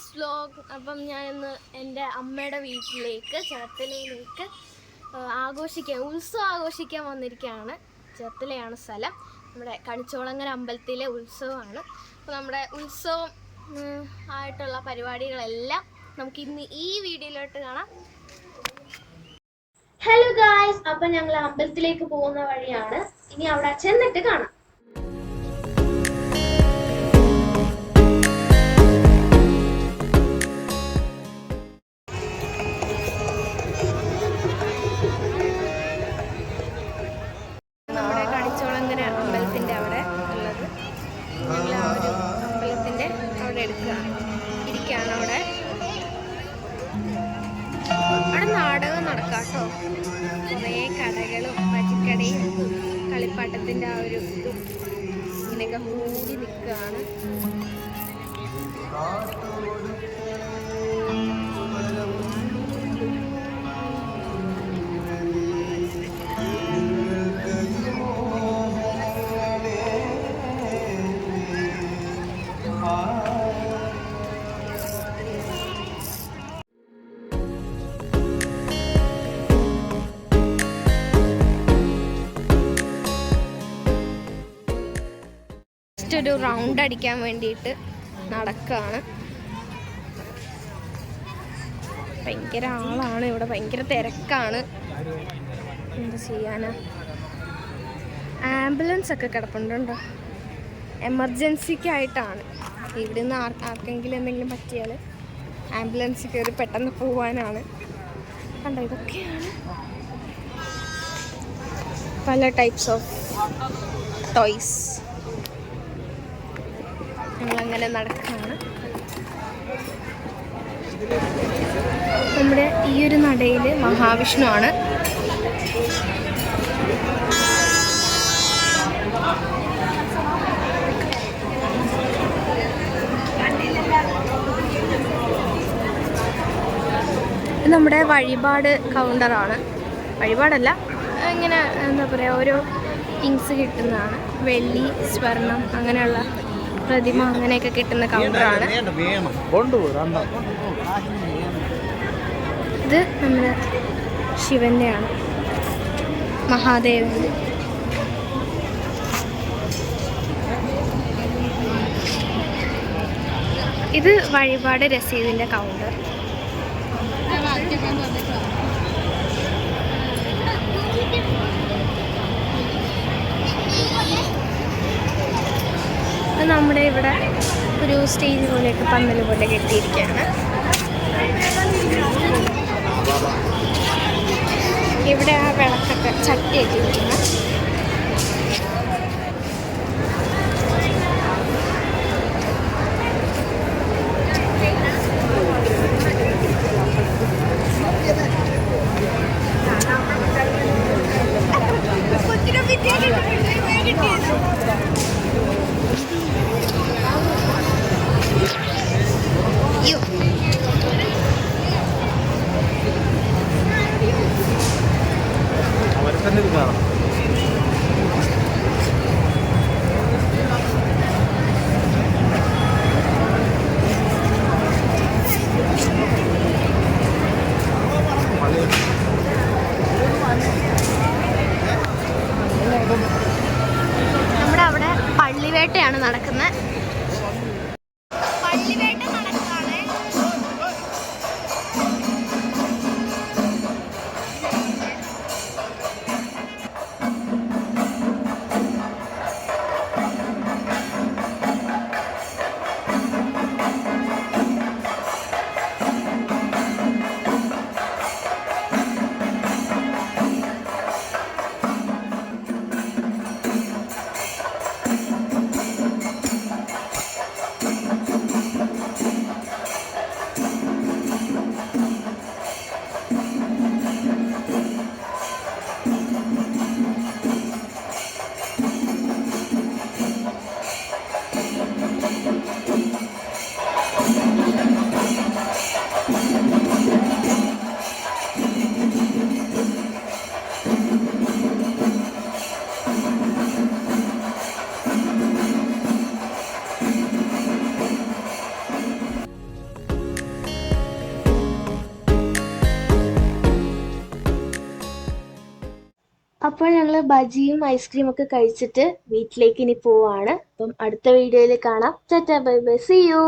Guys vlog. അപ്പം ഞാനിന്ന് എൻ്റെ അമ്മയുടെ വീട്ടിലേക്ക് ചേർത്തലയിലേക്ക് ഉത്സവം ആഘോഷിക്കാൻ വന്നിരിക്കുകയാണ്. ചേർത്തലയാണ് സ്ഥലം. നമ്മുടെ കണിച്ചോളങ്ങര അമ്പലത്തിലെ ഉത്സവമാണ്. അപ്പോൾ നമ്മുടെ ഉത്സവം ആയിട്ടുള്ള പരിപാടികളെല്ലാം നമുക്ക് ഇന്ന് ഈ വീഡിയോയിലോട്ട് കാണാം. ഹലോ ഗായ്സ്, അപ്പം ഞങ്ങൾ അമ്പലത്തിലേക്ക് പോകുന്ന വഴിയാണ്. ഇനി അവിടെ ചെന്നിട്ട് കാണാം. നമ്മുടെ കണിച്ചോളങ്ങര അമ്പലത്തിൻ്റെ അവിടെ ഉള്ളത്. ഞങ്ങൾ ആ ഒരു അമ്പലത്തിൻ്റെ അവിടെ ഇരിക്കുകയാണ്. അവിടെ നാടകം നടക്കാം കേട്ടോ. കുറേ കടകളും പച്ചക്കടയും കളിപ്പാട്ടത്തിൻ്റെ ആ ഒരു ഇതും ഇങ്ങനെയൊക്കെ കൂടി നിൽക്കുകയാണ്. ഒരു റൗണ്ട് അടിക്കാൻ വേണ്ടിയിട്ട് നടക്കുകയാണ്. ഭയങ്കര ആളാണ് ഇവിടെ, ഭയങ്കര തിരക്കാണ്. എന്ത് ചെയ്യാനാ? ആംബുലൻസ് ഒക്കെ കിടപ്പുണ്ടോ? എമർജൻസിക്കായിട്ടാണ്. ഇവിടെ നിന്ന് ആർക്കെങ്കിലും എന്തെങ്കിലും പറ്റിയാൽ ആംബുലൻസ് കയറി പെട്ടെന്ന് പോവാനാണ്. കണ്ടോ, ഇതൊക്കെയാണ് പല ടൈപ്സ് ഓഫ് ടോയ്സ്. ഞങ്ങളങ്ങനെ നടക്കുകയാണ്. നമ്മുടെ ഈ ഒരു നടയിൽ മഹാവിഷ്ണു ആണ്. നമ്മുടെ വഴിപാട് കൗണ്ടറാണ്. വഴിപാടല്ല, ഇങ്ങനെ എന്താ പറയുക, ഓരോ തിങ്സ് കിട്ടുന്നതാണ്. വെള്ളി, സ്വർണം, അങ്ങനെയുള്ള പ്രതിമ അങ്ങനെയൊക്കെ കിട്ടുന്ന കൗണ്ടറാണ് ഇത്. നമ്മുടെ ശിവന്റെ ആണ്, മഹാദേവന്റെ. ഇത് വഴിപാട് രസീതിന്റെ കൗണ്ടർ. നമ്മുടെ ഇവിടെ ഒരു സ്റ്റേജ് പോലെയൊക്കെ പന്തൽ പോലെ കെട്ടിയിരിക്കുകയാണ്. ഇവിടെ ആ വിളക്കൊക്കെ ചട്ടിയൊക്കെ ഇരിക്കുന്നു. നമ്മുടെ അവിടെ പള്ളിവേട്ടയാണ് നടക്കുന്നത്. പള്ളിവേട്ട നടക്കുകയാണ്. അപ്പോൾ ഞങ്ങൾ ബജിയും ഐസ്ക്രീം ഒക്കെ കഴിച്ചിട്ട് വീട്ടിലേക്ക് ഇനി പോവാണ്. അപ്പം അടുത്ത വീഡിയോയിൽ കാണാം. Tata bye bye, see U.